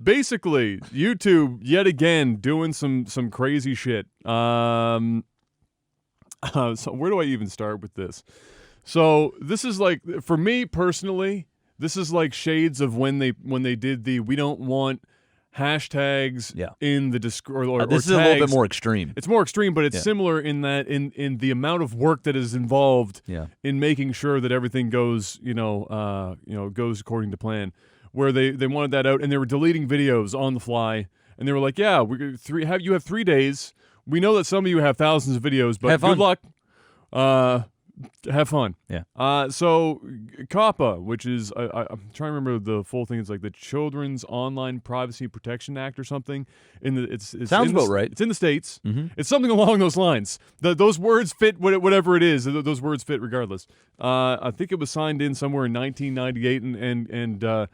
basically, YouTube yet again doing some crazy shit. So where do I even start with this? So this is like, for me personally, this is like shades of when they did the we don't want hashtags in the Discord or this or is a little bit tags. more extreme. It's more extreme, but it's similar in that in the amount of work that is involved in making sure that everything goes goes according to plan. Where they wanted that out, and they were deleting videos on the fly, and they were like, "Yeah, you have 3 days. We know that some of you have thousands of videos, but good luck. Have fun." Yeah. So Coppa, which is I'm trying to remember the full thing. It's like the Children's Online Privacy Protection Act or something. Sounds about right. It's in the States. Mm-hmm. It's something along those lines. Those words fit whatever it is. Those words fit regardless. I think it was signed in somewhere in 1998, and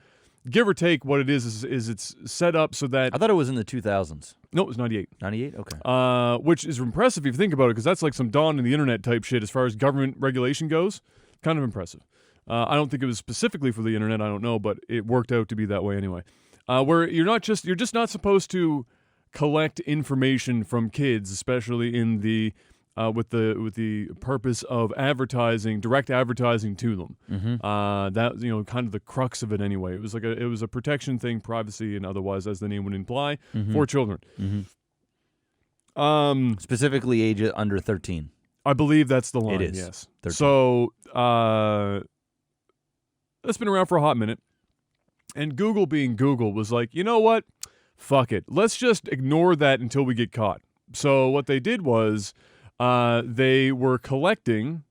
give or take, what it is it's set up so that I thought it was in the 2000s. No, it was 98. 98? Okay. Which is impressive if you think about it, because that's like some dawn in the internet type shit as far as government regulation goes. Kind of impressive. I don't think it was specifically for the internet. I don't know, but it worked out to be that way anyway. Where you're just not supposed to collect information from kids, especially in the with the purpose of direct advertising to them. Mm-hmm. That kind of the crux of it anyway. It was a protection thing, privacy and otherwise, as the name would imply, for children. Mm-hmm. Specifically, age under 13. I believe that's the line. It is. Yes. 13. So that's been around for a hot minute, and Google, being Google, was like, you know what? Fuck it. Let's just ignore that until we get caught. So what they did was, they were collecting.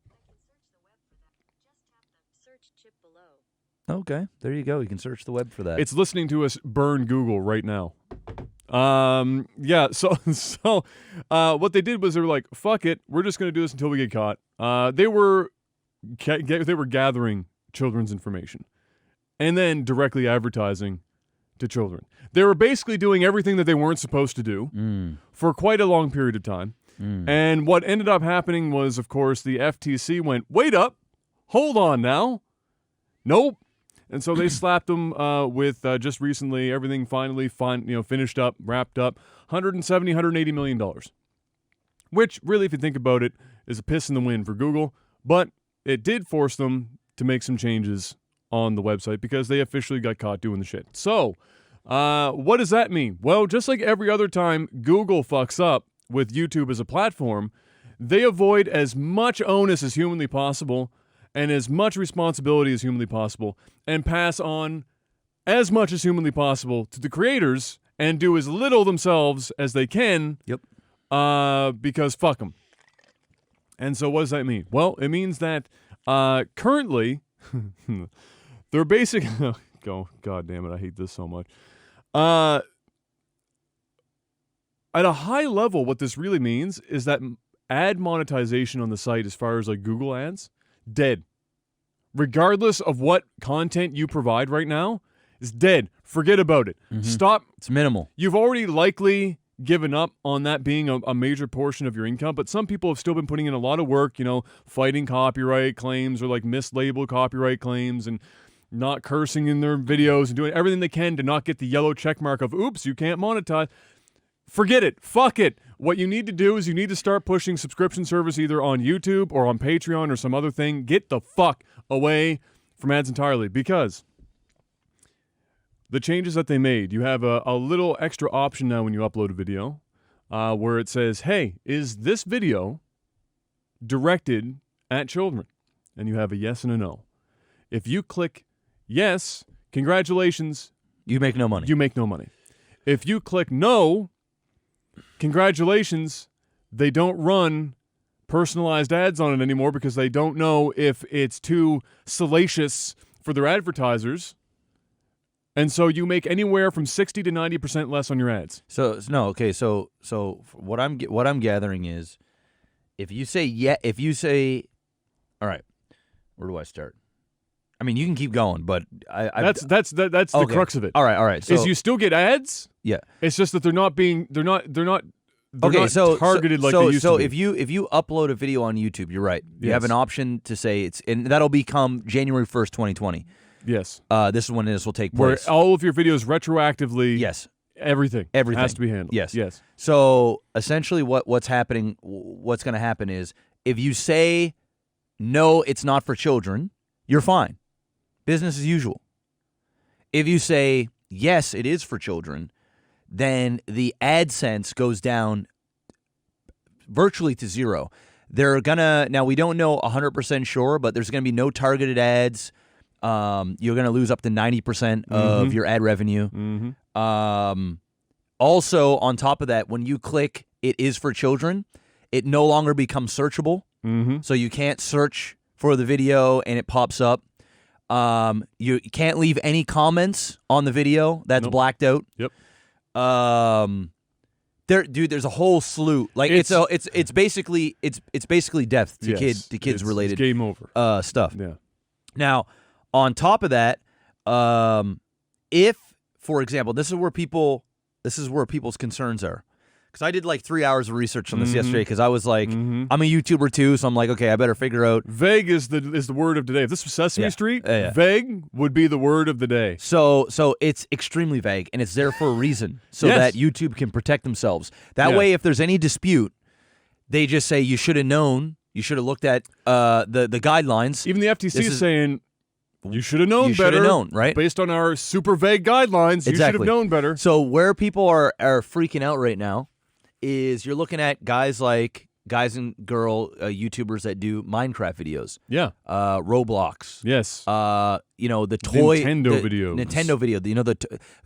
Okay, there you go. You can search the web for that. It's listening to us burn Google right now. So what they did was they were like, fuck it, we're just going to do this until we get caught. They were gathering children's information and then directly advertising to children. They were basically doing everything that they weren't supposed to do for quite a long period of time. And what ended up happening was, of course, the FTC went, wait up, hold on now. Nope. And so they slapped them with just recently, everything finally finished up, wrapped up, $180 million. Which, really, if you think about it, is a piss in the wind for Google. But it did force them to make some changes on the website because they officially got caught doing the shit. So, what does that mean? Well, just like every other time Google fucks up with YouTube as a platform, they avoid as much onus as humanly possible and as much responsibility as humanly possible and pass on as much as humanly possible to the creators and do as little themselves as they can. Yep. Because fuck them. And so what does that mean? Well, it means that currently they're basically... God damn it, I hate this so much. At a high level, what this really means is that ad monetization on the site, as far as like Google ads, dead. Regardless of what content you provide right now, is dead. Forget about it. Stop. It's minimal. You've already likely given up on that being a major portion of your income, but some people have still been putting in a lot of work, fighting copyright claims or like mislabeled copyright claims and not cursing in their videos and doing everything they can to not get the yellow check mark of, oops, you can't monetize. Forget it. Fuck it. What you need to do is you need to start pushing subscription service either on YouTube or on Patreon or some other thing. Get the fuck away from ads entirely, because the changes that they made, you have a little extra option now when you upload a video where it says, hey, is this video directed at children? And you have a yes and a no. If you click yes, congratulations. You make no money. You make no money. If you click no, congratulations, they don't run personalized ads on it anymore because they don't know if it's too salacious for their advertisers. And so you make anywhere from 60 to 90% less on your ads. So what I'm gathering is, if you say, all right, where do I start? I mean, you can keep going, but that's the crux of it. All right. So is you still get ads? Yeah. It's just that they're not targeted like they used to. So be. if you upload a video on YouTube, you're right. You Yes. have an option to say and that'll become January 1st, 2020. Yes. This is when this will take Where place. all of your videos retroactively. Yes. Everything has to be handled. Yes. Yes. So essentially, what's happening? What's going to happen is if you say no, it's not for children, you're fine. Business as usual. If you say yes, it is for children, then the AdSense goes down virtually to zero. They're gonna now we don't know 100% sure, but there's gonna be no targeted ads. You're gonna lose up to 90% of your ad revenue. Also, on top of that, when you click "it is for children," it no longer becomes searchable. So you can't search for the video and it pops up. You can't leave any comments on the video. That's blacked out. Yep. There's a whole slew. Like it's basically death to kids related. It's game over. Stuff. Yeah. Now, on top of that, if, for example, this is where people's concerns are. Because I did like 3 hours of research on this yesterday. Because I was like, I'm a YouTuber too, so I'm like, okay, I better figure out. Vague is the word of the day. If this was Sesame Street, vague would be the word of the day. So it's extremely vague, and it's there for a reason, so that YouTube can protect themselves. That way, if there's any dispute, they just say you should have known. You should have looked at the guidelines. Even the FTC is saying you should have known better. You should have known, right? Based on our super vague guidelines, you should have known better. So where people are freaking out right now is you're looking at guys and girl YouTubers that do Minecraft videos. Yeah. Roblox. Yes. The toy Nintendo videos. Nintendo video.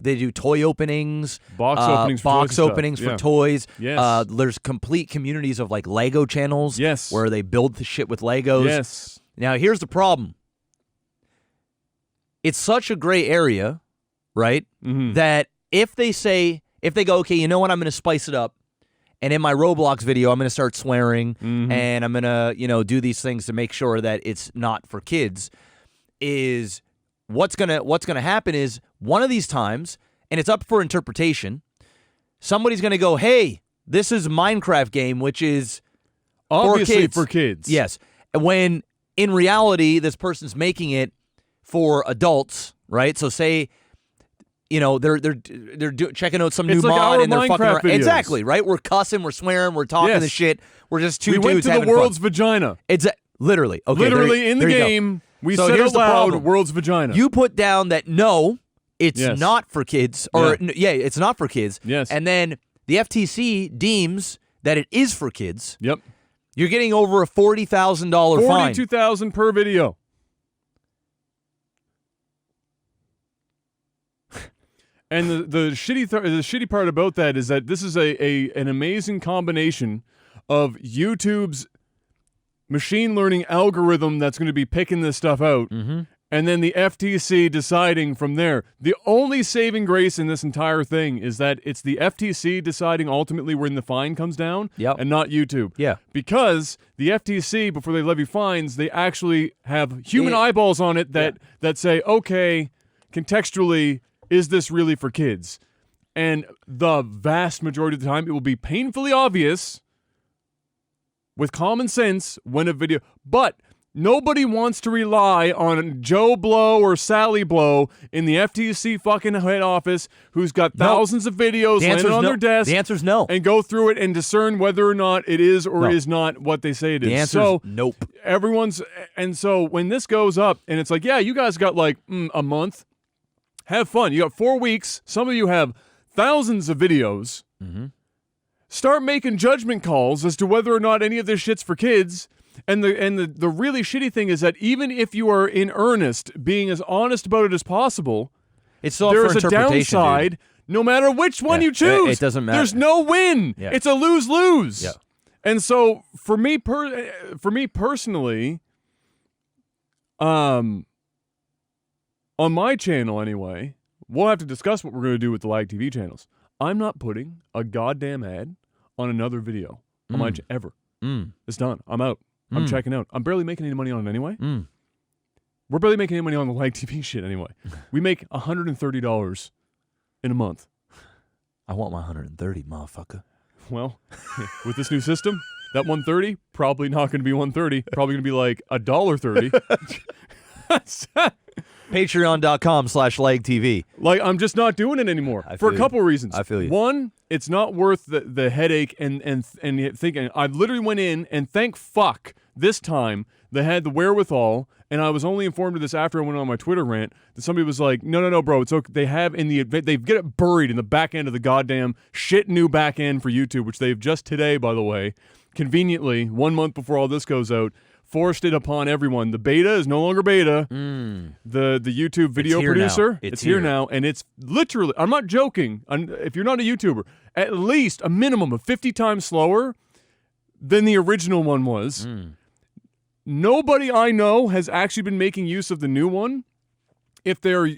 They do toy openings, box openings, for box openings for toys. Yes. There's complete communities of like Lego channels. Yes. Where they build the shit with Legos. Yes. Now here's the problem. It's such a gray area, right? That if they go, okay, you know what, I'm going to spice it up. And in my Roblox video, I'm going to start swearing, and I'm going to, do these things to make sure that it's not for kids. Is what's gonna happen is one of these times, and it's up for interpretation. Somebody's going to go, "Hey, this is a Minecraft game, which is obviously for kids." Yes, when in reality, this person's making it for adults, right? So say. They're checking out some new like mod and they're Minecraft fucking around. videos. Exactly, right? We're cussing, we're swearing, we're talking the shit. We're just two dudes We went to having the world's fun. vagina. Literally. Okay, literally in the there you go. game, we So said here's out the loud, problem. world's vagina. You put down that no, it's not for kids, or it's not for kids. Yes. And then the FTC deems that it is for kids. Yep. You're getting over a $40,000 fine. $42,000 per video. And the shitty part about that is that this is an amazing combination of YouTube's machine learning algorithm that's going to be picking this stuff out, and then the FTC deciding from there. The only saving grace in this entire thing is that it's the FTC deciding ultimately when the fine comes down, and not YouTube. Yeah. Because the FTC, before they levy fines, they actually have human eyeballs on it that say, okay, contextually, is this really for kids? And the vast majority of the time, it will be painfully obvious with common sense when a video... But nobody wants to rely on Joe Blow or Sally Blow in the FTC fucking head office who's got thousands of videos landing on their desk. The answer's no. And go through it and discern whether or not it is or is not what they say it is. The answer's nope. And so when this goes up and it's like, yeah, you guys got like a month. Have fun. You got 4 weeks. Some of you have thousands of videos. Start making judgment calls as to whether or not any of this shit's for kids. And the really shitty thing is that even if you are in earnest, being as honest about it as possible, it's still there's for a downside. Dude. No matter which one you choose, it doesn't matter. There's no win. Yeah. It's a lose-lose. Yeah. And so for me personally, on my channel, anyway, we'll have to discuss what we're going to do with the Lag TV channels. I'm not putting a goddamn ad on another video on my ever. It's done. I'm out. I'm checking out. I'm barely making any money on it anyway. We're barely making any money on the Lag TV shit anyway. We make $130 in a month. I want my 130, motherfucker. Well, with this new system, that 130 probably not going to be 130. Probably going to be like $1.30. Patreon.com/LagTV. Like, I'm just not doing it anymore for a couple of reasons. I feel you. One, it's not worth the headache and thinking. I literally went in and thank fuck this time they had the wherewithal, and I was only informed of this after I went on my Twitter rant, that somebody was like, no, bro, it's okay. They have they get it buried in the back end of the goddamn shit new back end for YouTube, which they've just today, by the way, conveniently, 1 month before all this goes out, forced it upon everyone. The beta is no longer beta. The YouTube video producer, it's here now, and it's literally, I'm not joking, if you're not a YouTuber, at least a minimum of 50 times slower than the original one was. Nobody I know has actually been making use of the new one if they're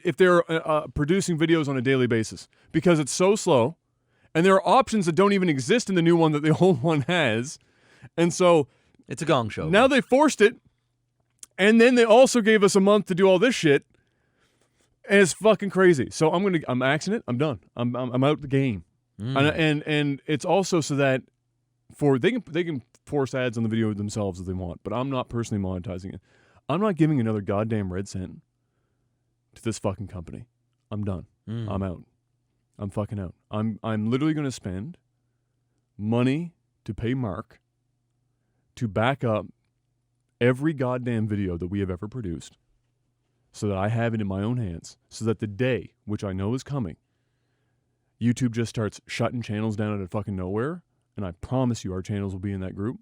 producing videos on a daily basis, because it's so slow, and there are options that don't even exist in the new one that the old one has. And so it's a gong show. Now they forced it, and then they also gave us a month to do all this shit. And it's fucking crazy. So I'm axing it. I'm done. I'm out the game. And it's also so that they can force ads on the video themselves if they want, but I'm not personally monetizing it. I'm not giving another goddamn red cent to this fucking company. I'm done. I'm out. I'm fucking out. I'm literally going to spend money to pay Mark to back up every goddamn video that we have ever produced so that I have it in my own hands, so that the day, which I know is coming, YouTube just starts shutting channels down out of fucking nowhere, and I promise you our channels will be in that group,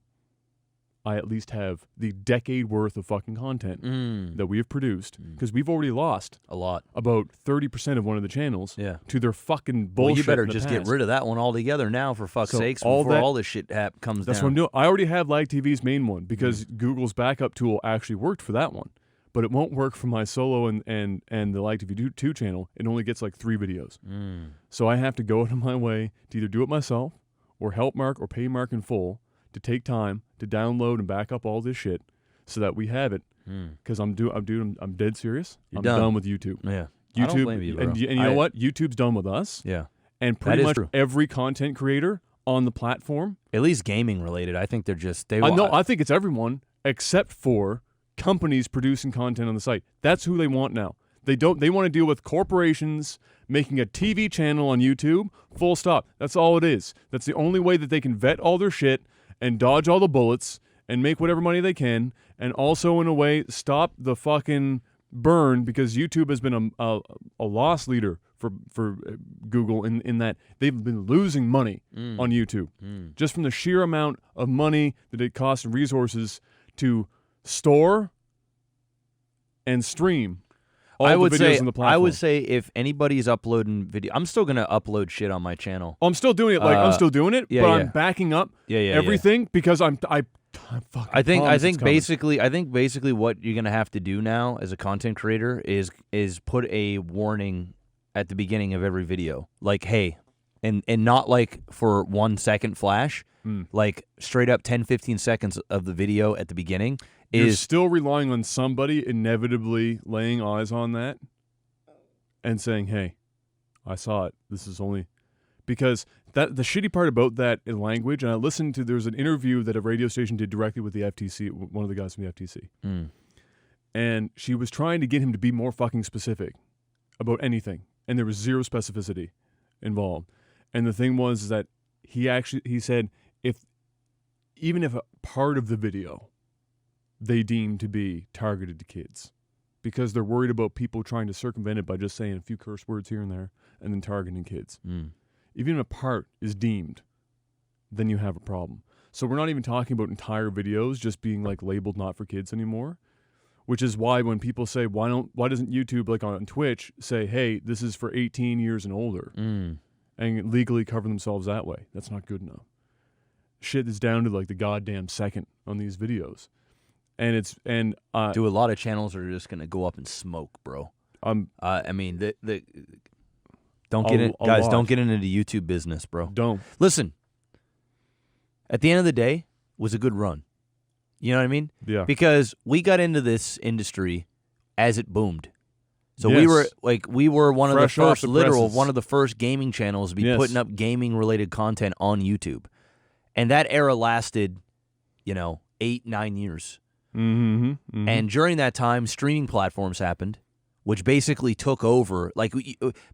I at least have the decade worth of fucking content that we have produced, because we've already lost a lot, about 30% of one of the channels to their fucking bullshit. Well, you better just get rid of that one altogether now, for fuck's sakes, before all this shit comes down. That's what I'm doing. I already have Lag TV's main one, because Google's backup tool actually worked for that one, but it won't work for my solo and the Lag TV 2 channel. It only gets like 3 videos. So I have to go out of my way to either do it myself or help Mark or pay Mark in full to take time to download and back up all this shit so that we have it. Because I'm dead serious. I'm done with YouTube. Yeah, YouTube, I don't blame you, bro. and you know what? YouTube's done with us. Yeah, and pretty much every content creator on the platform, at least gaming related. I think they're just I think it's everyone except for companies producing content on the site. That's who they want now. They want to deal with corporations making a TV channel on YouTube. Full stop. That's all it is. That's the only way that they can vet all their shit and dodge all the bullets and make whatever money they can, and also in a way stop the fucking burn, because YouTube has been a loss leader for Google in that they've been losing money on YouTube just from the sheer amount of money that it costs and resources to store and stream all the videos on the platform. I would say if anybody's uploading video, I'm still going to upload shit on my channel. I'm still doing it. I'm still doing it, but I'm backing up everything because I think basically what you're going to have to do now as a content creator is put a warning at the beginning of every video, like, hey, and not like for 1 second flash, like straight up 10-15 seconds of the video at the beginning. You're still relying on somebody inevitably laying eyes on that and saying, hey, I saw it. This is only because the shitty part about that in language, and I listened to, there's an interview that a radio station did directly with the FTC, one of the guys from the FTC. And she was trying to get him to be more fucking specific about anything. And there was zero specificity involved. And the thing was that he said, even if a part of the video they deem to be targeted to kids, because they're worried about people trying to circumvent it by just saying a few curse words here and there and then targeting kids. Even if a part is deemed, then you have a problem. So we're not even talking about entire videos just being like labeled not for kids anymore, which is why when people say, why doesn't YouTube, like on Twitch, say, hey, this is for 18 years and older, and legally cover themselves that way? That's not good enough. Shit is down to like the goddamn second on these videos. And a lot of channels are just gonna go up in smoke, bro. I mean, don't get in, guys. Don't get into the YouTube business, bro. Don't listen. At the end of the day, it was a good run. You know what I mean? Yeah. Because we got into this industry as it boomed. So we were one of the first, one of the first gaming channels to be putting up gaming related content on YouTube, and that era lasted, 8-9 years. And during that time, streaming platforms happened, which basically took over. Like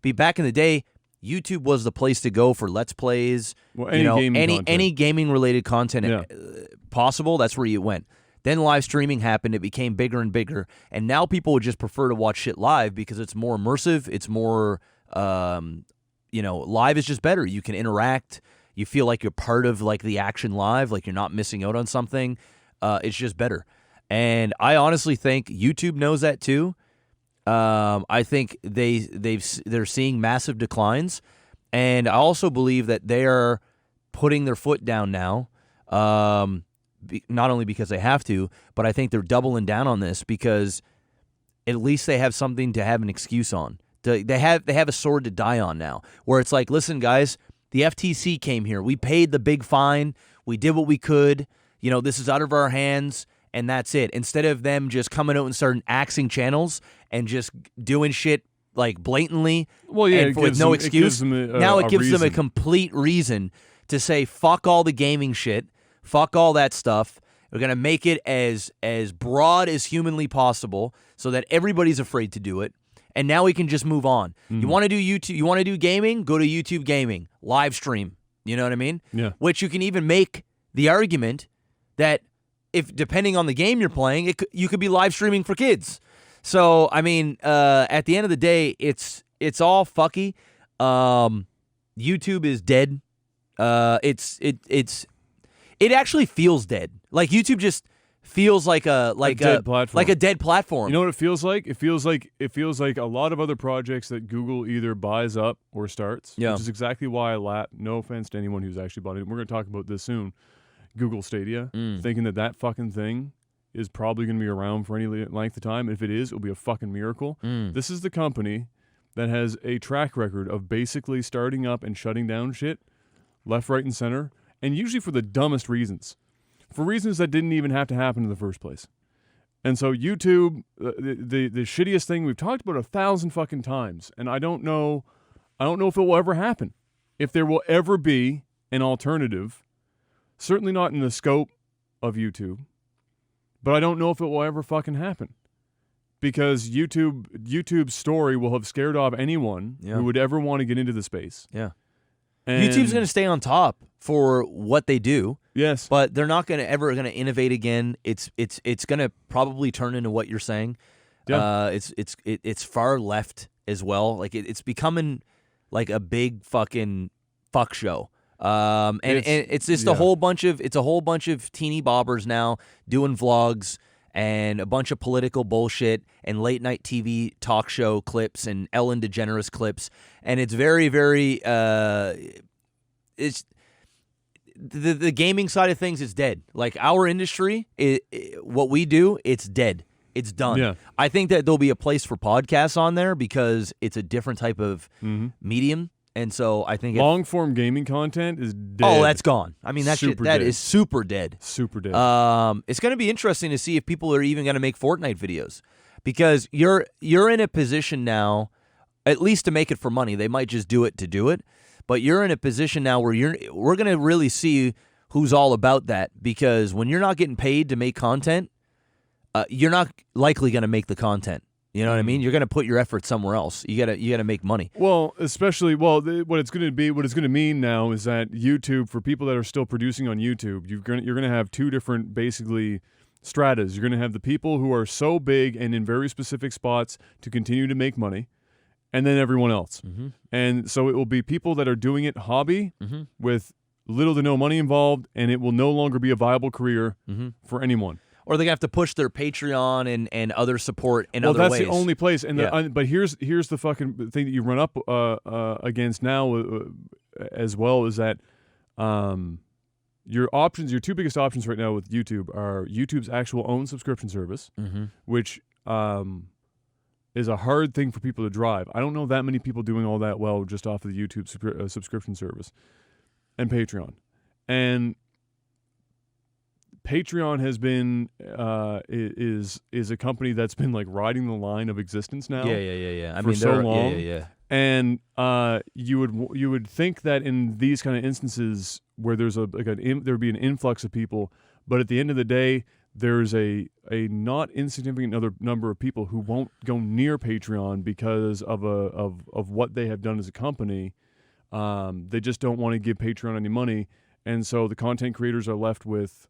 be back in the day, YouTube was the place to go for Let's Plays. Well, any gaming related content Yeah. possible. That's where you went. Then live streaming happened. It became bigger and bigger, and now people would just prefer to watch shit live because it's more immersive. It's more, live is just better. You can interact. You feel like you're part of like the action live, like you're not missing out on something. It's just better. And I honestly think YouTube knows that too. I think they're seeing massive declines, and I also believe that they are putting their foot down now. Not only because they have to, but I think they're doubling down on this because at least they have something to have an excuse on. They have a sword to die on now, where it's like, listen, guys, the FTC came here. We paid the big fine. We did what we could. This is out of our hands, and that's it. Instead of them just coming out and starting axing channels and just doing shit like blatantly and with no excuse, now it gives them a complete reason to say, fuck all the gaming shit. Fuck all that stuff. We're going to make it as broad as humanly possible so that everybody's afraid to do it. And now we can just move on. You want to do YouTube, you want to do gaming? Go to YouTube Gaming. Live stream. You know what I mean? Yeah. Which you can even make the argument that if depending on the game you're playing, you could be live streaming for kids. So, I mean, at the end of the day, it's all fucky. YouTube is dead. It actually feels dead. Like YouTube just feels like a dead platform. Like a dead platform. You know what it feels like? It feels like a lot of other projects that Google either buys up or starts. Yeah. Which is exactly why I laugh. No offense to anyone who's actually bought it. We're going to talk about this soon. Google Stadia, thinking that fucking thing is probably going to be around for any length of time. If it is, it'll be a fucking miracle. This is the company that has a track record of basically starting up and shutting down shit left, right, and center. And usually for the dumbest reasons. For reasons that didn't even have to happen in the first place. And so YouTube, the shittiest thing we've talked about 1,000 fucking times. And I don't know if it will ever happen. If there will ever be an alternative. Certainly not in the scope of YouTube. But I don't know if it will ever fucking happen. Because YouTube's story will have scared off anyone who would ever want to get into the space. Yeah. And YouTube's going to stay on top for what they do. Yes. But they're not ever going to innovate again. It's going to probably turn into what you're saying. Yeah. It's far left as well. Like it's becoming like a big fucking fuck show. And it's just a whole bunch of teeny bobbers now doing vlogs and a bunch of political bullshit and late night TV talk show clips and Ellen DeGeneres clips, and it's very, very it's the gaming side of things is dead. Like our industry, what we do, it's dead. It's done. Yeah. I think that there'll be a place for podcasts on there because it's a different type of medium. And so I think long form gaming content is dead. Oh, that's gone. I mean, that Super is super dead. Super dead. It's going to be interesting to see if people are even going to make Fortnite videos because you're in a position now, at least to make it for money. They might just do it to do it, but you're in a position now where we're going to really see who's all about that because when you're not getting paid to make content, you're not likely going to make the content. You know what I mean? You're going to put your effort somewhere else. You got to make money. Well, especially what it's going to mean now is that YouTube, for people that are still producing on YouTube, you're going to have two different basically stratas. You're going to have the people who are so big and in very specific spots to continue to make money, and then everyone else. And so it will be people that are doing it hobby with little to no money involved, and it will no longer be a viable career for anyone. Or they're going to have to push their Patreon and other support in other ways. Well, that's the only place. And but here's the fucking thing that you run up against now as well is that your two biggest options right now with YouTube are YouTube's actual own subscription service, which is a hard thing for people to drive. I don't know that many people doing all that well just off of the YouTube subscription service, and Patreon. And Patreon has been is a company that's been like riding the line of existence now. Yeah. I mean, so long. Yeah. And you would think that in these kind of instances where there's there would be an influx of people, but at the end of the day, there's a not insignificant number of people who won't go near Patreon because of what they have done as a company. They just don't want to give Patreon any money, and so the content creators are left with.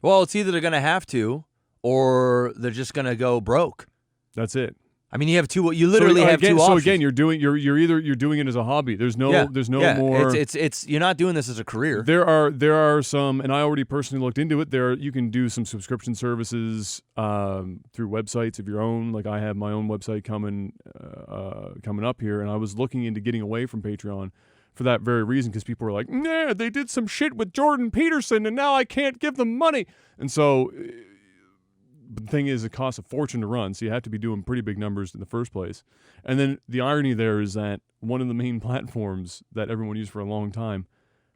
Well, it's either they're going to have to, or they're just going to go broke. That's it. I mean, you have two. You literally have two options. So again, you're doing it as a hobby. There's no more. It's you're not doing this as a career. There are some, and I already personally looked into it. You can do some subscription services through websites of your own. Like I have my own website coming up here, and I was looking into getting away from Patreon for that very reason, because people were like, "Nah, they did some shit with Jordan Peterson, and now I can't give them money." And so. But the thing is, it costs a fortune to run, so you have to be doing pretty big numbers in the first place. And then the irony there is that one of the main platforms that everyone used for a long time,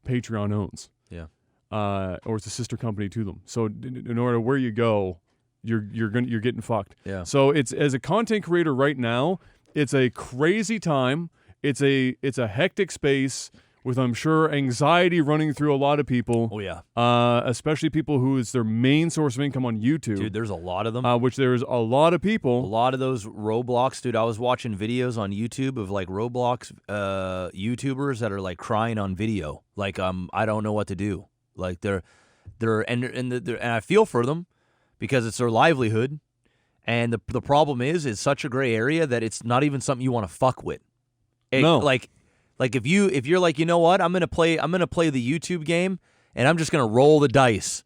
Patreon owns. Yeah. Or it's a sister company to them. So no matter where you go, you're getting fucked. Yeah. So it's, as a content creator right now, it's a crazy time. It's a hectic space with, I'm sure, anxiety running through a lot of people. Oh, yeah. Especially people who is their main source of income on YouTube. Dude, there's a lot of them. Which there's a lot of people. A lot of those Roblox, dude. I was watching videos on YouTube of like Roblox YouTubers that are like crying on video. Like, I don't know what to do. Like and I feel for them because it's their livelihood. And the problem is, it's such a gray area that it's not even something you want to fuck with. No. Like if you're like, you know what, I'm gonna play the YouTube game, and I'm just gonna roll the dice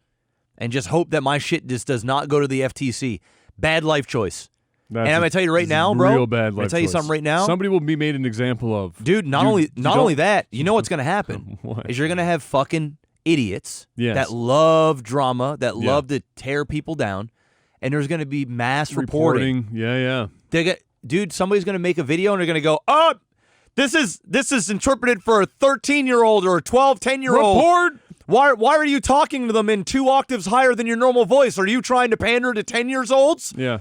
and just hope that my shit just does not go to the FTC. Bad life choice. And I'm gonna tell you right now, bro. Real bad life choice. I'm gonna tell you something right now. Somebody will be made an example of. Dude, not only that, you know what's gonna happen What? is you're gonna have fucking idiots Yes. that love drama, that love to tear people down, and there's gonna be mass reporting. Yeah. Dude, somebody's gonna make a video and they're gonna go, oh, this is interpreted for a 13-year-old or a 10-year-old. Report! Why are you talking to them in 2 octaves higher than your normal voice? Are you trying to pander to 10-year-olds? Yeah.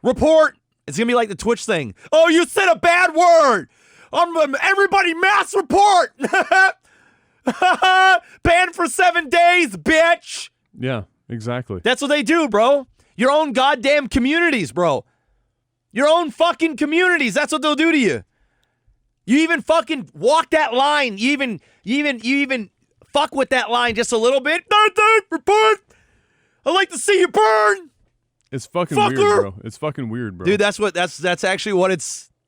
Report! It's going to be like the Twitch thing. Oh, you said a bad word! Everybody mass report! Banned for 7 days, bitch! Yeah, exactly. That's what they do, bro. Your own goddamn communities, bro. Your own fucking communities. That's what they'll do to you. You even fucking walk that line. You even fuck with that line just a little bit. Report. I'd like to see you burn. It's fucking Fucker. weird, bro. It's fucking weird, bro. Dude, that's actually what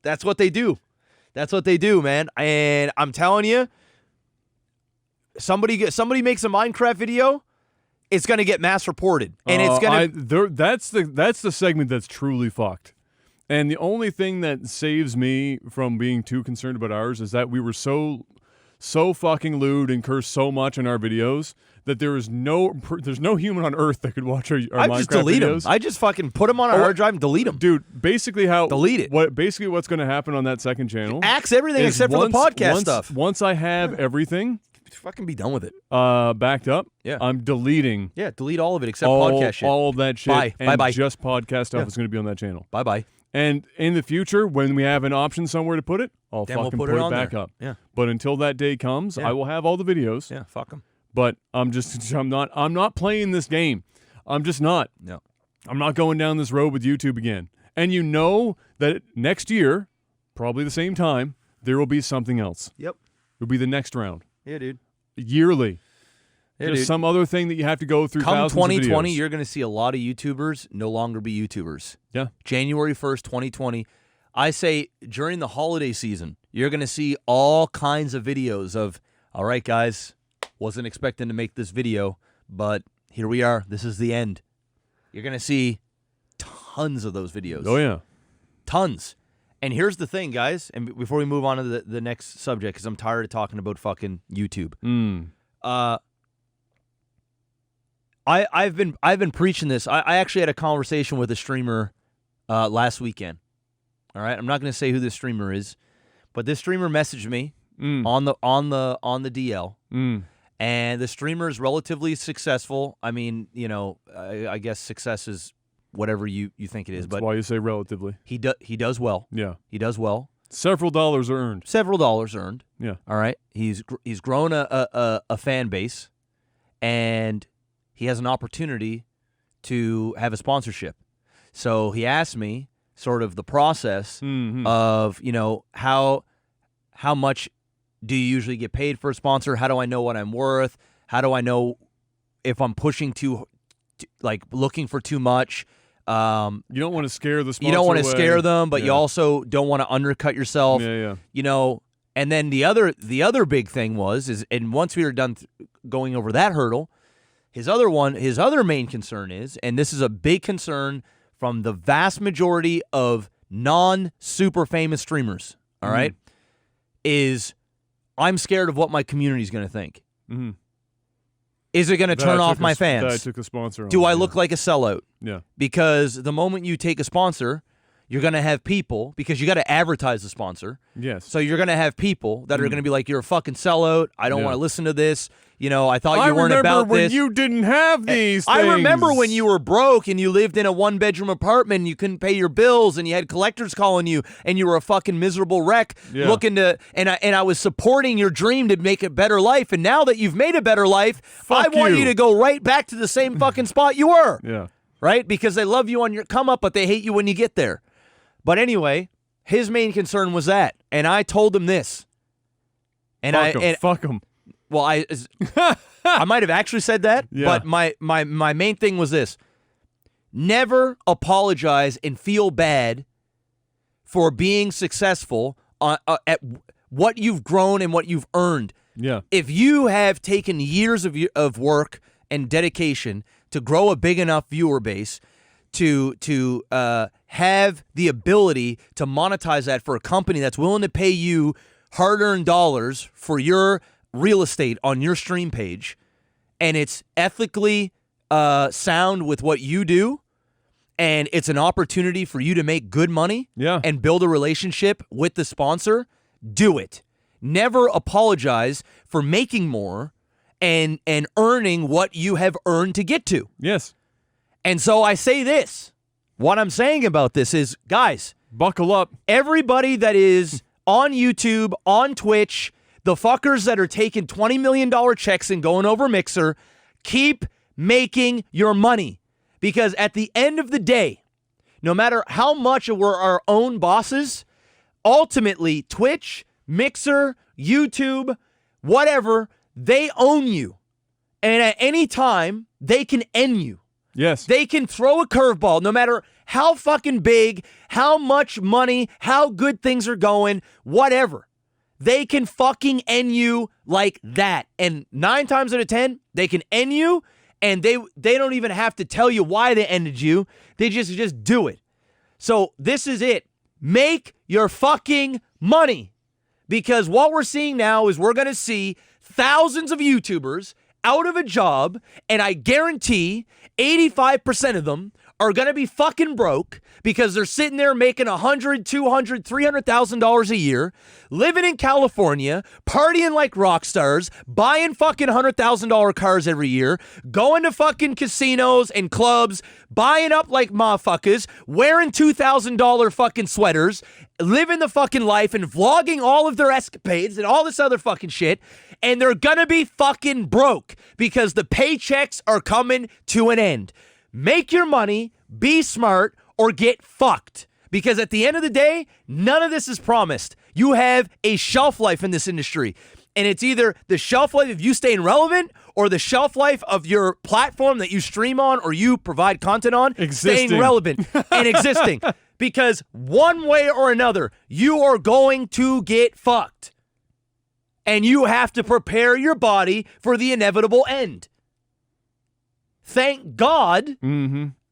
that's what they do. That's what they do, man. And I'm telling you, somebody makes a Minecraft video, it's gonna get mass reported, and it's gonna. That's the segment that's truly fucked. And the only thing that saves me from being too concerned about ours is that we were so fucking lewd and cursed so much in our videos that there's no human on earth that could watch our Minecraft I just delete videos. them. I just fucking put them on a hard drive and delete them. Dude, basically delete it. What's going to happen on that second channel? Axe everything except for the podcast stuff. Once I have everything, fucking be done with it. Backed up. Yeah. I'm deleting. Yeah, delete all of it except podcast shit. All of that shit. Bye. Just podcast stuff is going to be on that channel. Bye. And in the future, when we have an option somewhere to put it, I'll Then we'll fucking put put it it on back there. up. Yeah. But until that day comes, Yeah. I will have all the videos. Yeah, fuck them. But I'm not playing this game. I'm just not. No. I'm not going down this road with YouTube again. And you know that next year, probably the same time, there will be something else. Yep. It'll be the next round. Yeah, dude. Yearly. Yeah, Just dude. some other thing that you have to go through. Come thousands of 2020, videos. you're going to see a lot of YouTubers no longer be YouTubers. Yeah. January 1st, 2020. I say during the holiday season, you're going to see all kinds of videos of, all right, guys, wasn't expecting to make this video, but here we are. This is the end. You're going to see tons of those videos. Oh, yeah. Tons. And here's the thing, guys, and before we move on to the next subject, because I'm tired of talking about fucking YouTube. I've been preaching this. I actually had a conversation with a streamer last weekend. All right, I'm not going to say who this streamer is, but this streamer messaged me on the DL, and the streamer is relatively successful. I mean, you know, I guess success is whatever you think it is, That's but why you say relatively. he does well. Yeah. He does well. Several dollars are earned. Several dollars earned. Yeah. All right. He's grown a fan base, and he has an opportunity to have a sponsorship. So he asked me sort of the process of, how much do you usually get paid for a sponsor? How do I know what I'm worth? How do I know if I'm pushing looking for too much? You don't want to scare the sponsor. You don't want to away. scare them, but Yeah. you also don't want to undercut yourself. Yeah. And then the other big thing and once we were done going over that hurdle, his other main concern is, and this is a big concern from the vast majority of non-super famous streamers, all right, is I'm scared of what my community is going to think. Mm-hmm. Is it going to turn off my fans? That I took a sponsor on. Do I look like a sellout? Yeah. Because the moment you take a sponsor, you're going to have people, because you got to advertise the sponsor. Yes. So you're going to have people that are going to be like, you're a fucking sellout. I don't want to listen to this. I thought you weren't about this. I remember when you didn't have these things. I remember when you were broke and you lived in a one-bedroom apartment and you couldn't pay your bills and you had collectors calling you and you were a fucking miserable wreck looking to, and I was supporting your dream to make a better life. And now that you've made a better life, I want you to go right back to the same fucking spot you were. Yeah. Right? Because they love you on your come up, but they hate you when you get there. But anyway, his main concern was that. And I told him this. And fuck him. Well, I might have actually said that, but my main thing was this. Never apologize and feel bad for being successful at what you've grown and what you've earned. Yeah. If you have taken years of work and dedication to grow a big enough viewer base to have the ability to monetize that for a company that's willing to pay you hard-earned dollars for your real estate on your stream page, and it's ethically sound with what you do, and it's an opportunity for you to make good money and build a relationship with the sponsor, do it. Never apologize for making more and earning what you have earned to get to. Yes. And so I say this. What I'm saying about this is, guys, buckle up. Everybody that is on YouTube, on Twitch, the fuckers that are taking $20 million checks and going over Mixer, keep making your money. Because at the end of the day, no matter how much we're our own bosses, ultimately Twitch, Mixer, YouTube, whatever, they own you. And at any time, they can end you. Yes. They can throw a curveball no matter how fucking big, how much money, how good things are going, whatever. They can fucking end you like that. And 9 times out of 10, they can end you, and they don't even have to tell you why they ended you. They just do it. So this is it. Make your fucking money. Because what we're seeing now is we're going to see thousands of YouTubers out of a job, and I guarantee 85% of them are going to be fucking broke because they're sitting there making $100,000, $200,000, $300,000 a year, living in California, partying like rock stars, buying fucking $100,000 cars every year, going to fucking casinos and clubs, buying up like motherfuckers, wearing $2,000 fucking sweaters, living the fucking life and vlogging all of their escapades and all this other fucking shit, and they're gonna be fucking broke because the paychecks are coming to an end. Make your money, be smart, or get fucked. Because at the end of the day, none of this is promised. You have a shelf life in this industry. And it's either the shelf life of you staying relevant or the shelf life of your platform that you stream on or you provide content on staying relevant and existing. Because one way or another, you are going to get fucked. And you have to prepare your body for the inevitable end. Thank God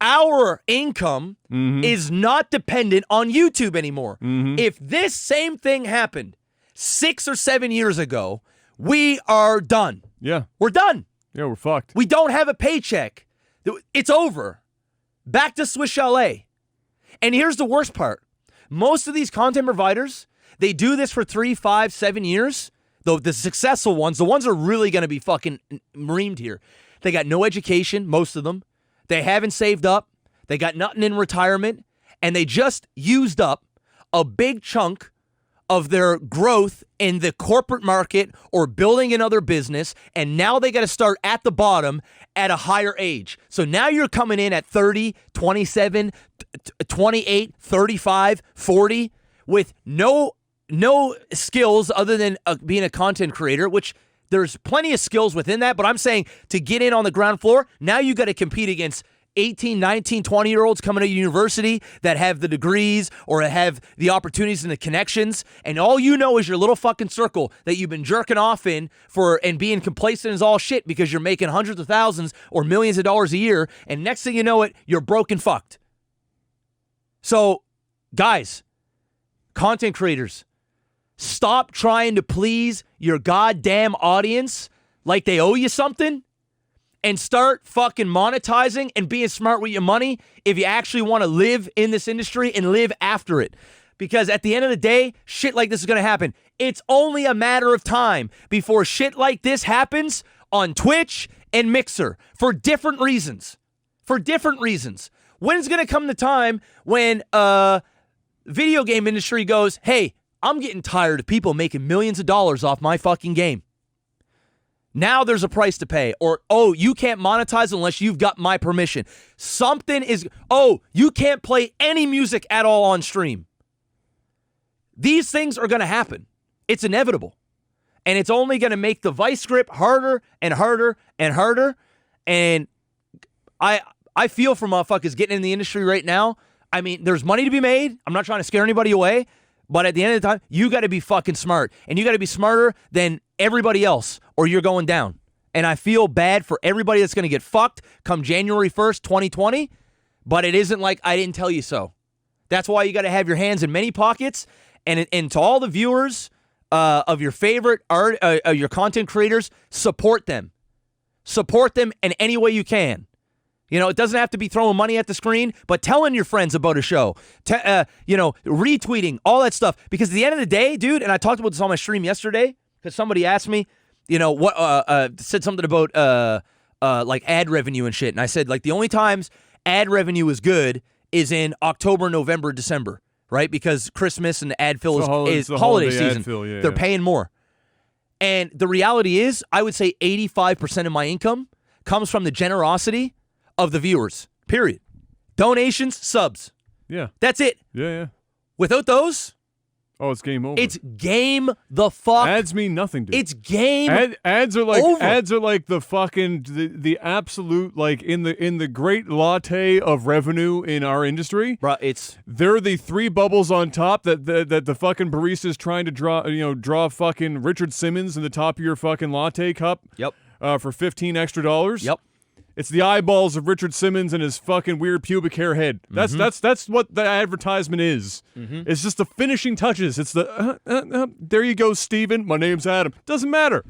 our income is not dependent on YouTube anymore. If this same thing happened 6 or 7 years ago, we are done. Yeah. We're done. Yeah, we're fucked. We don't have a paycheck. It's over. Back to Swiss Chalet. And here's the worst part. Most of these content providers, they do this for 3, 5, 7 years. Though the successful ones, the ones that are really going to be fucking reamed here. They got no education, most of them. They haven't saved up. They got nothing in retirement. And they just used up a big chunk of their growth in the corporate market or building another business, and now they got to start at the bottom at a higher age. So now you're coming in at 30, 27, 28, 35, 40 with no skills other than being a content creator, which there's plenty of skills within that, but I'm saying to get in on the ground floor, now you got to compete against 18, 19, 20-year-olds coming to university that have the degrees or have the opportunities and the connections, and all you know is your little fucking circle that you've been jerking off in and being complacent is all shit because you're making hundreds of thousands or millions of dollars a year, and next thing you know it, you're broke and fucked. So, guys, content creators, stop trying to please your goddamn audience like they owe you something, and start fucking monetizing and being smart with your money if you actually want to live in this industry and live after it. Because at the end of the day, shit like this is going to happen. It's only a matter of time before shit like this happens on Twitch and Mixer for different reasons. For different reasons. When's going to come the time when video game industry goes, hey, I'm getting tired of people making millions of dollars off my fucking game. Now there's a price to pay. Or, oh, you can't monetize unless you've got my permission. You can't play any music at all on stream. These things are going to happen. It's inevitable. And it's only going to make the vice grip harder and harder and harder. And I feel for motherfuckers getting in the industry right now. I mean, there's money to be made. I'm not trying to scare anybody away. But at the end of the time, you got to be fucking smart. And you got to be smarter than everybody else or you're going down. And I feel bad for everybody that's going to get fucked come January 1st, 2020. But it isn't like I didn't tell you so. That's why you got to have your hands in many pockets. And to all the viewers of your favorite art, your content creators, support them. Support them in any way you can. You know, it doesn't have to be throwing money at the screen, but telling your friends about a show, retweeting, all that stuff. Because at the end of the day, dude, and I talked about this on my stream yesterday, because somebody asked me, said something about like ad revenue and shit. And I said, like, the only times ad revenue is good is in October, November, December, right? Because Christmas and the ad fill is holiday season. They're paying more. And the reality is, I would say 85% of my income comes from the generosity of the viewers, period. Donations, subs. Yeah. That's it. Yeah. Without those, it's game over. It's game the fuck. Ads mean nothing, dude. It's game ads are like over. Ads are like the fucking the absolute, like, in the great latte of revenue in our industry. Bro, they're the three bubbles on top that the fucking barista's trying to draw fucking Richard Simmons in the top of your fucking latte cup. Yep. For $15 extra. Yep. It's the eyeballs of Richard Simmons and his fucking weird pubic hair head. That's what the advertisement is. Mm-hmm. It's just the finishing touches. It's the there you go, Steven. My name's Adam. Doesn't matter.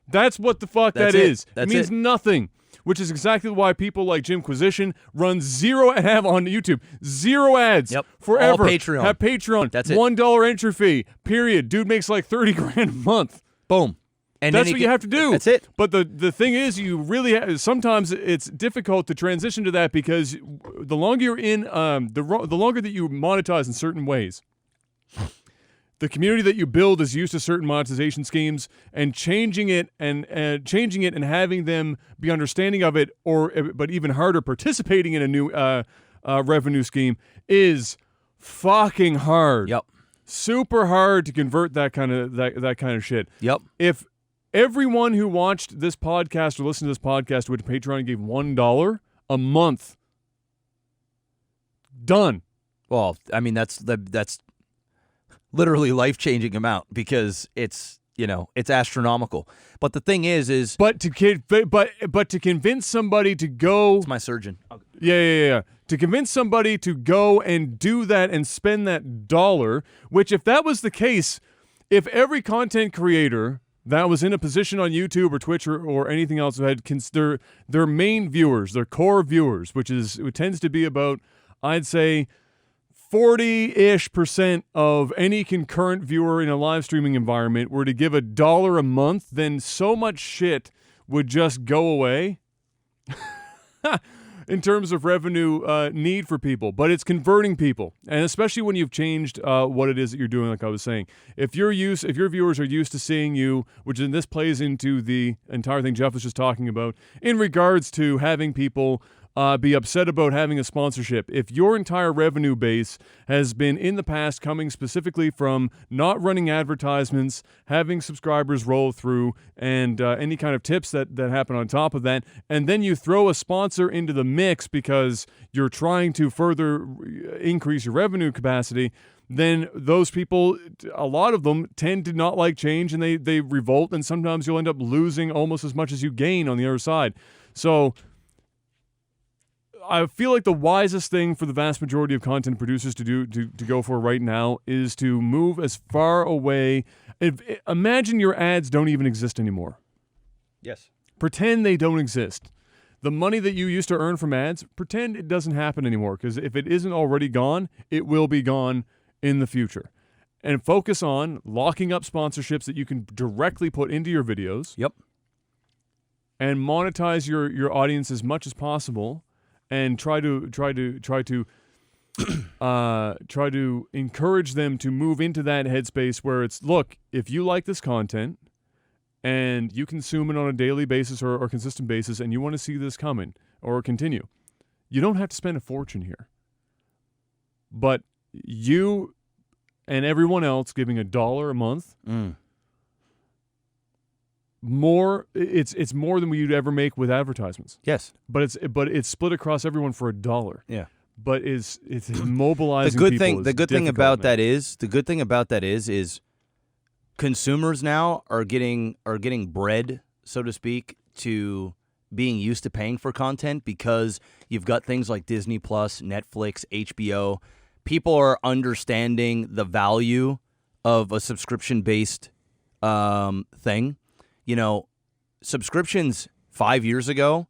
That's what the fuck that is. It means nothing. Which is exactly why people like Jimquisition run zero and have on YouTube zero ads forever. All Patreon. Have Patreon. That's it. $1 entry fee. Period. Dude makes like $30,000 a month. Boom. And that's what you have to do. That's it. But the thing is, you really sometimes it's difficult to transition to that because the longer you're in, the longer that you monetize in certain ways, the community that you build is used to certain monetization schemes, and changing it and having them be understanding of it, but even harder, participating in a new revenue scheme is fucking hard. Yep. Super hard to convert that kind of shit. Yep. If everyone who watched this podcast or listened to this podcast went to Patreon and gave $1 a month, done. Well, I mean that's literally life-changing amount because it's astronomical. But the thing is but to convince somebody to go, it's my surgeon. Yeah. To convince somebody to go and do that and spend that dollar, which if that was the case, if every content creator that was in a position on YouTube or Twitch or anything else who had their main viewers, their core viewers, it tends to be about, I'd say, 40-ish% of any concurrent viewer in a live streaming environment were to give $1 a month, then so much shit would just go away. in terms of revenue need for people, but it's converting people, and especially when you've changed what it is that you're doing. Like I was saying, if your viewers are used to seeing you, which in this plays into the entire thing Jeff was just talking about in regards to having people be upset about having a sponsorship. If your entire revenue base has been in the past coming specifically from not running advertisements, having subscribers roll through, and any kind of tips that happen on top of that, and then you throw a sponsor into the mix because you're trying to further increase your revenue capacity, then those people, a lot of them, tend to not like change, and they revolt, and sometimes you'll end up losing almost as much as you gain on the other side. So I feel like the wisest thing for the vast majority of content producers to do to go for right now is to move as far away. Imagine your ads don't even exist anymore. Yes. Pretend they don't exist. The money that you used to earn from ads, pretend it doesn't happen anymore, because if it isn't already gone, it will be gone in the future. And focus on locking up sponsorships that you can directly put into your videos. Yep. And monetize your audience as much as possible. And try to encourage them to move into that headspace where it's, look, if you like this content and you consume it on a daily basis or consistent basis, and you want to see this coming or continue, you don't have to spend a fortune here. But you and everyone else giving $1 a month, it's more than you'd ever make with advertisements. Yes, but it's split across everyone for $1. Yeah, but it's mobilizing. The good thing about that is consumers now are getting bred, so to speak, to being used to paying for content, because you've got things like Disney Plus, Netflix, HBO. People are understanding the value of a subscription-based thing. You know, subscriptions 5 years ago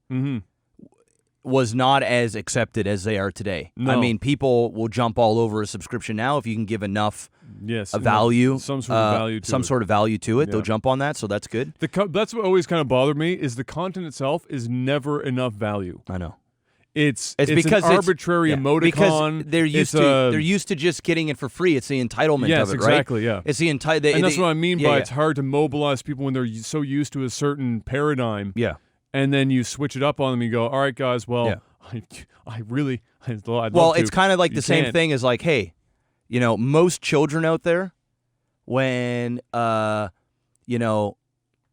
was not as accepted as they are today. No. I mean, people will jump all over a subscription now if you can give enough value, some sort of value to it. They'll jump on that, so that's good. That's what always kind of bothered me, is the content itself is never enough value. I know. It's because an arbitrary emoticon. Because they're used to just getting it for free. It's the entitlement of it, right? Yes, exactly, yeah. It's the and that's what I mean by it's hard to mobilize people when they're so used to a certain paradigm. Yeah. And then you switch it up on them and you go, all right, guys, well, I'd love well, to. it's kind of like You the same can't. thing as like, hey, you know, most children out there, when, you know,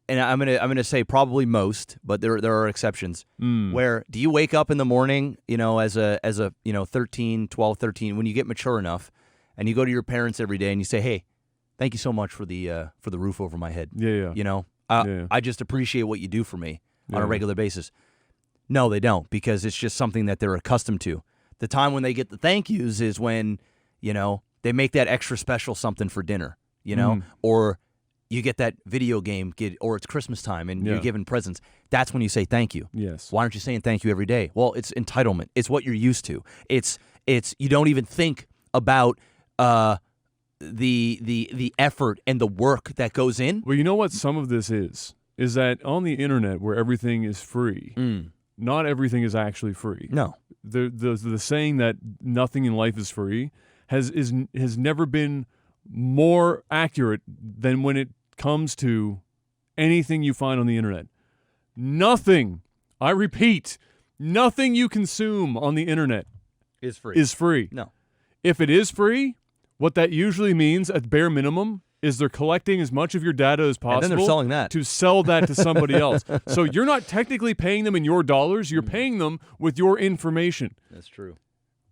and I'm gonna say probably most, but there are exceptions. Where do you wake up in the morning, you know, as a 13, 12, 13, when you get mature enough, and you go to your parents every day and you say, hey, thank you so much for the roof over my head. Yeah. You know, Yeah. I just appreciate what you do for me on a Yeah. regular basis. No, they don't, because it's just something that they're accustomed to. The time when they get the thank yous is when, you know, they make that extra special something for dinner, you know, or you get that video game, or it's Christmas time and you're giving presents. That's when you say thank you. Yes. Why aren't you saying thank you every day? Well, it's entitlement. It's what you're used to. It's you don't even think about the effort and the work that goes in. Well, you know what some of this is that on the internet where everything is free, not everything is actually free. No. The saying that nothing in life is free has never been more accurate than when it comes to anything you find on the internet. Nothing, I repeat, nothing you consume on the internet Is free. No. If it is free, what that usually means at bare minimum is they're collecting as much of your data as possible. And then they're selling that. To sell that to somebody else. So you're not technically paying them in your dollars, you're paying them with your information. That's true.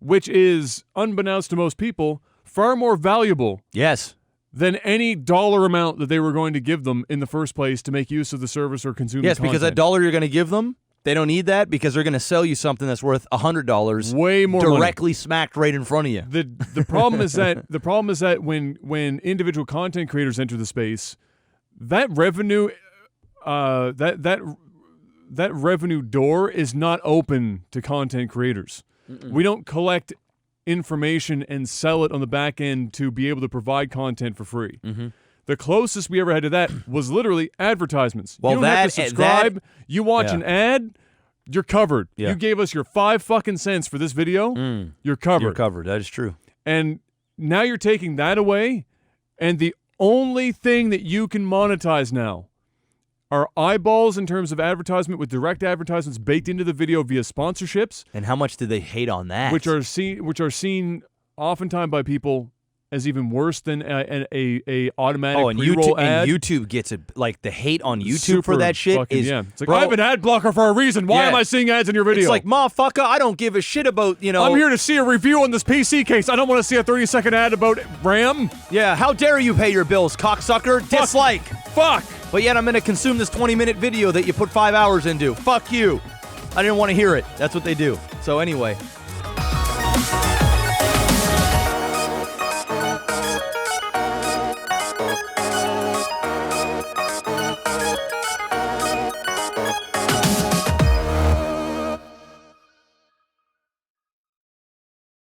Which is, unbeknownst to most people, far more valuable Yes. than any dollar amount that they were going to give them in the first place to make use of the service or consume the Yes, content. because that dollar you're going to give them, they don't need that, because they're going to sell you something that's worth $100 way more directly smacked right in front of you. The problem is that when individual content creators enter the space, that revenue that revenue door is not open to content creators. We don't collect information and sell it on the back end to be able to provide content for free. The closest we ever had to that was literally advertisements. Well, you don't have to subscribe. You watch an ad. you're covered. Yeah. You gave us your 5 fucking cents for this video. You're covered. You're covered. That is true. And now you're taking that away, and the only thing that you can monetize now are eyeballs in terms of advertisement with direct advertisements baked into the video via sponsorships. And how much do they hate on that? Which are seen oftentimes by people as even worse than a automatic pre-roll ad. And YouTube gets it. Like, the hate on YouTube Super for that shit fucking, is... yeah. It's like, bro, I have an ad blocker for a reason. Why am I seeing ads in your video? It's like, motherfucker, I don't give a shit about, I'm here to see a review on this PC case. I don't want to see a 30-second ad about RAM. Yeah, how dare you pay your bills, cocksucker? Dislike. Fuck. But yet I'm going to consume this 20-minute video that you put 5 hours into. Fuck you. I didn't want to hear it. That's what they do. So anyway...